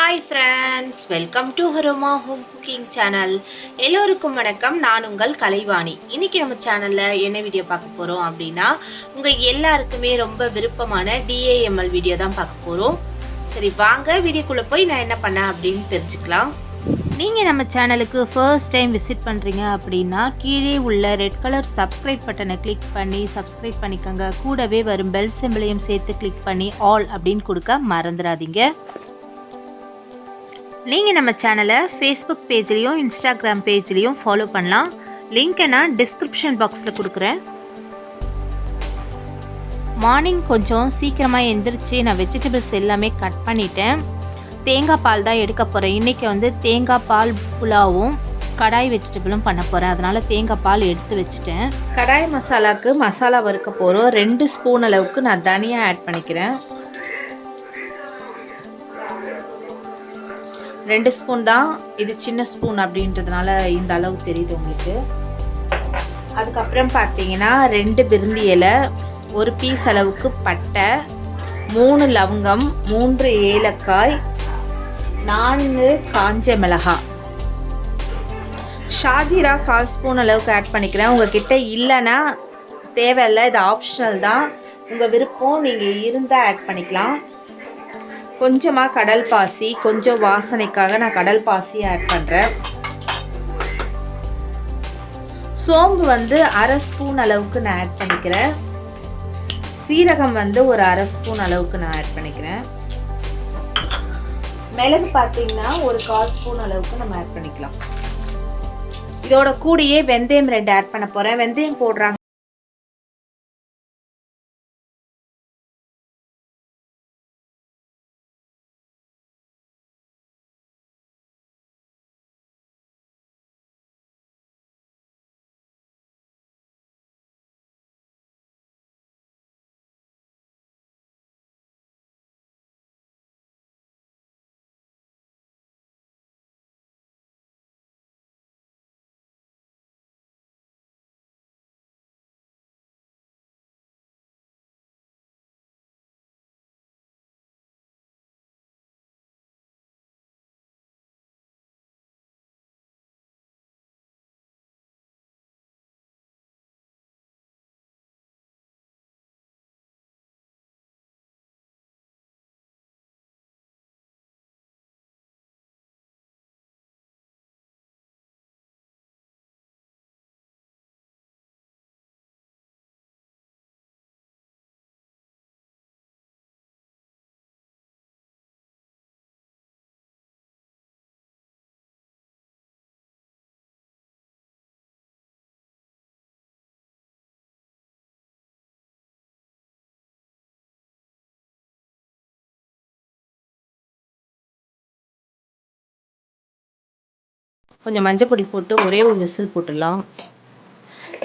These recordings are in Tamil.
Hi friends, welcome to Haroma home cooking channel. எல்லோருக்கும் வணக்கம். நான் உங்கள் கலைவாணி. இன்னைக்கு நம்ம சேனலில் என்ன வீடியோ பார்க்க போகிறோம் அப்படின்னா, உங்கள் எல்லாருக்குமே ரொம்ப விருப்பமான DAML வீடியோ தான் பார்க்க போகிறோம். சரி வாங்க வீடியோக்குள்ளே போய் நான் என்ன பண்ணேன் அப்படின்னு தெரிஞ்சுக்கலாம். நீங்கள் நம்ம சேனலுக்கு ஃபர்ஸ்ட் டைம் விசிட் பண்ணுறீங்க அப்படின்னா கீழே உள்ள ரெட் கலர் சப்ஸ்கிரைப் பட்டனை கிளிக் பண்ணி சப்ஸ்கிரைப் பண்ணிக்கோங்க. கூடவே வரும் பெல் சிம்பிளையும் சேர்த்து கிளிக் பண்ணி ஆல் அப்படின்னு கொடுக்க மறந்துடாதீங்க. நீங்கள் நம்ம சேனலை ஃபேஸ்புக் பேஜ்லேயும் இன்ஸ்டாகிராம் பேஜ்லேயும் ஃபாலோ பண்ணலாம். லிங்க்கை நான் டிஸ்கிரிப்ஷன் பாக்ஸில் கொடுக்குறேன். மார்னிங் கொஞ்சம் சீக்கிரமாக எழுந்திரிச்சு நான் வெஜிடபிள்ஸ் எல்லாமே கட் பண்ணிட்டேன். தேங்காய் பால் தான் எடுக்க போகிறேன். இன்றைக்கி தேங்காய் பால் புலாவும் கடாய் வெஜிடபிளும் பண்ண போகிறேன். அதனால் தேங்காய் பால் எடுத்து வச்சுட்டேன். கடாய் மசாலாவுக்கு மசாலா வறுக்க போகிறோம். 2 ஸ்பூன் அளவுக்கு நான் தனியாக ஆட் பண்ணிக்கிறேன். 2 ஸ்பூன் தான், இது சின்ன ஸ்பூன் அப்படின்றதுனால இந்த அளவு தெரியுது உங்களுக்கு. அதுக்கப்புறம் பார்த்தீங்கன்னா 2 பிரிந்தி இலை, 1 பீஸ் அளவுக்கு பட்டை, 3 லவங்கம், 3 ஏலக்காய், 4 காஞ்ச மிளகாய், ஷாஜீரா 1/4 ஸ்பூன் அளவுக்கு ஆட் பண்ணிக்கிறேன். உங்ககிட்ட இல்லைன்னா தேவையில்லை, இது ஆப்ஷனல் தான், உங்கள் விருப்பம், நீங்கள் இருந்தால் ஆட் பண்ணிக்கலாம். கொஞ்சமாக கடல் பாசி, கொஞ்சம் வாசனைக்காக நான் கடல் பாசி ஆட் பண்ணுறேன். சோம்பு 1/2 ஸ்பூன் அளவுக்கு நான் ஆட் பண்ணிக்கிறேன். சீரகம் ஒரு 1/2 ஸ்பூன் அளவுக்கு நான் ஆட் பண்ணிக்கிறேன். மிளகு பார்த்தீங்கன்னா ஒரு 1/4 ஸ்பூன் அளவுக்கு நம்ம ஆட் பண்ணிக்கலாம். இதோட கூடயே வெந்தயம் 2 ஆட் பண்ண போகிறேன். வெந்தயம் போடுறாங்க கொஞ்சம் மஞ்சள் பொடி போட்டு ஒரே ஒரு விசில் போட்டுடலாம்.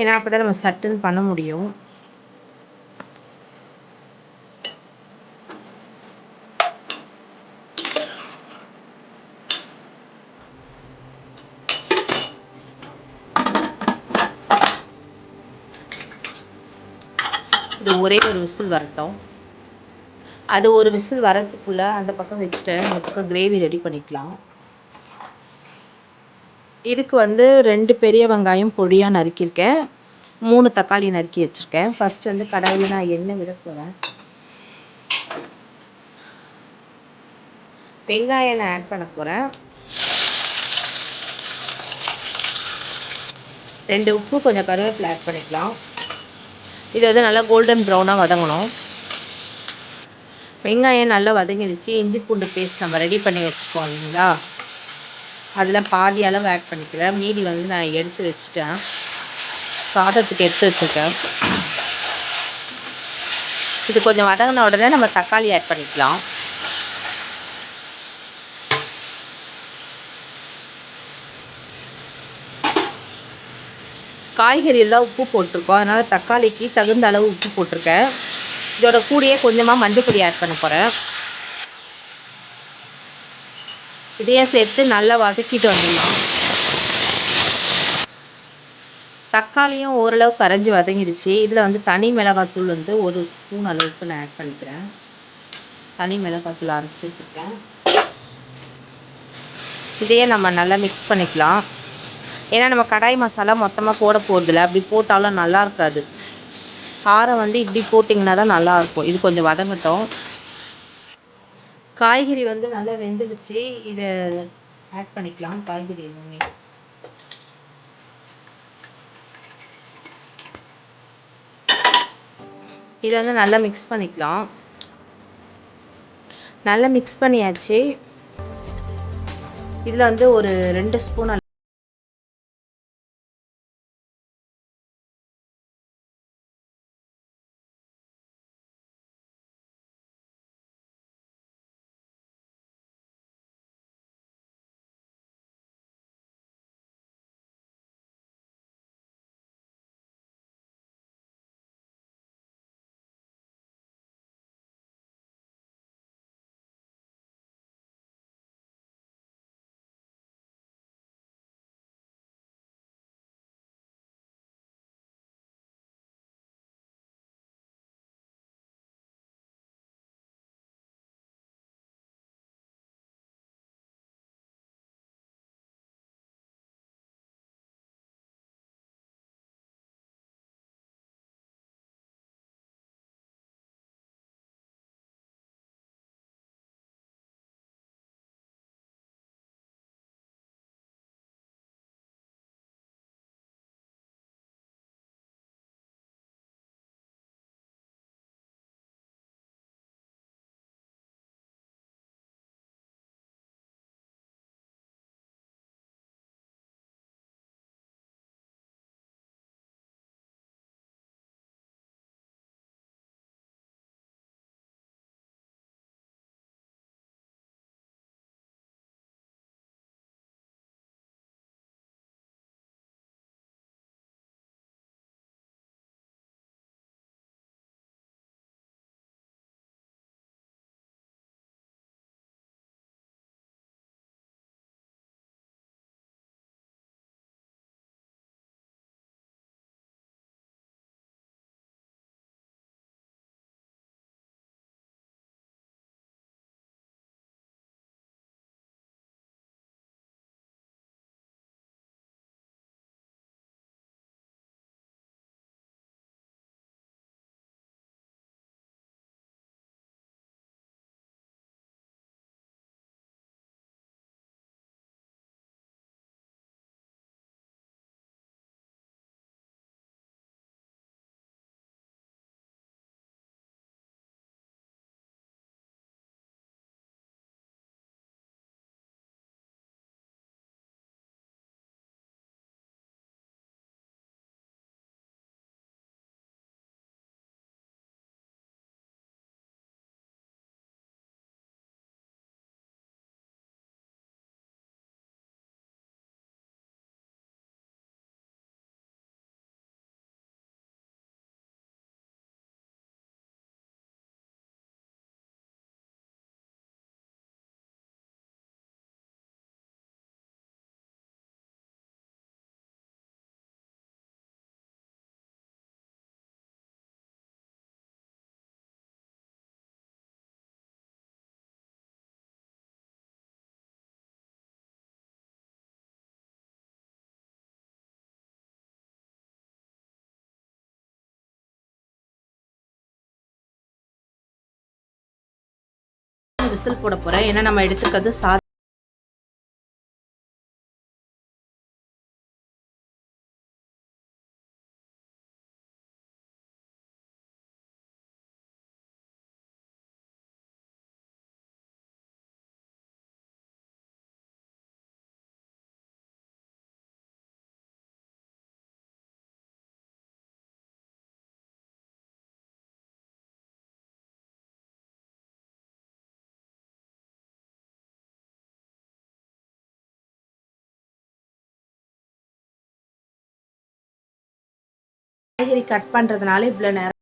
ஏன்னா அப்போ தான் நம்ம சட்டுன்னு பண்ண முடியும். இது ஒரே ஒரு விசில் வரட்டும். அது ஒரு விசில் வரதுக்குள்ளே அந்த பக்கம் வச்சுட்டேன். இந்த பக்கம் கிரேவி ரெடி பண்ணிக்கலாம். இதுக்கு 2 பெரிய வெங்காயம் பொடியாக நறுக்கியிருக்கேன். 3 தக்காளி நறுக்கி வச்சுருக்கேன். ஃபஸ்ட்டு கடாயில் நான் எண்ணெய் விட போகிறேன். வெங்காயம் நான் ஆட் பண்ண போகிறேன். 2 உப்பு, கொஞ்சம் கருவேப்பிலை ஆட் பண்ணிக்கலாம். இது நல்லா கோல்டன் ப்ரௌனாக வதங்கணும். வெங்காயம் நல்லா வதங்கிடுச்சு. இஞ்சி பூண்டு பேஸ்ட் நம்ம ரெடி பண்ணி வச்சுருக்கோம் இல்லைங்களா, அதில் பாதி அளவு ஆட் பண்ணிக்கிறேன். மீதி நான் எடுத்து வச்சுட்டேன், சாதத்துக்கு எடுத்து வச்சுருக்கேன். இது கொஞ்சம் வதங்கின உடனே நம்ம தக்காளி ஆட் பண்ணிக்கலாம். காய்கறியெல்லாம் உப்பு போட்டிருக்கோம், அதனால் தக்காளிக்கு தகுந்த அளவு உப்பு போட்டிருக்கேன். இதோட கூடயே கொஞ்சமாக மஞ்சள் பொடி ஆட் பண்ண போகிறேன். இதையும் சேர்த்து நல்லா வதக்கிட்டு வந்துடலாம். தக்காளியும் ஓரளவு கரைஞ்சி வதங்கிடுச்சு. இதில் தனி மிளகாத்தூள் 1 ஸ்பூன் அளவுக்கு நான் ஆட் பண்ணிக்கிறேன். தனி மிளகாத்தூள் அரைச்சி வச்சுருக்கேன். இதையே நம்ம நல்லா மிக்ஸ் பண்ணிக்கலாம். ஏன்னா நம்ம கடாய் மசாலா மொத்தமாக போட போகிறதில்ல, அப்படி போட்டாலும் நல்லா இருக்காது. காரம் வந்து இப்படி போட்டிங்கன்னா தான் நல்லாயிருக்கும். இது கொஞ்சம் வதங்கட்டும். காய்கறி வந்து நல்லா வெந்துடுச்சு. இதை ஆட் பண்ணிக்கலாம் காய்கறி எல்லாமே. இதை வந்து நல்லா மிக்ஸ் பண்ணிக்கலாம். நல்லா மிக்ஸ் பண்ணியாச்சு. இதில் வந்து ஒரு 2 ஸ்பூன் விசில் போட போகிறேன். ஏன்னா நம்ம எடுத்துக்கிறது காய்கறி கட் பண்ணுறதுனால இவ்வளோ நேரம்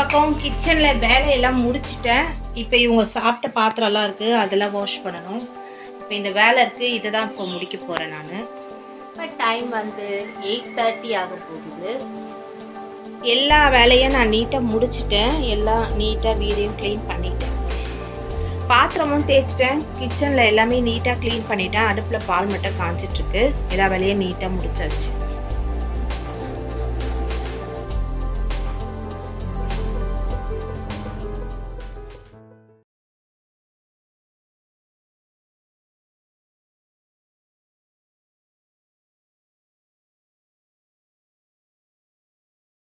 பக்கம் கிச்சனில் வேலையெல்லாம் முடிச்சிட்டேன். இப்போ இவங்க சாப்பிட்ட பாத்திரம்லாம் இருக்குது, அதெல்லாம் வாஷ் பண்ணணும். இப்போ இந்த வேலை இருக்குது, இதை தான் இப்போ முடிக்க போகிறேன் நான். இப்போ டைம் வந்து 8:30 ஆக போகுது. எல்லா வேலையும் நான் நீட்டாக முடிச்சிட்டேன். எல்லாம் நீட்டாக வீடையும் க்ளீன் பண்ணிட்டேன். பாத்திரமும் தேய்ச்சிட்டேன். கிச்சனில் எல்லாமே நீட்டாக க்ளீன் பண்ணிட்டேன். அடுப்பில் பால் மட்டும் காய்ச்சிட்ருக்கு. எல்லா வேலையும் நீட்டாக முடிச்சாச்சு.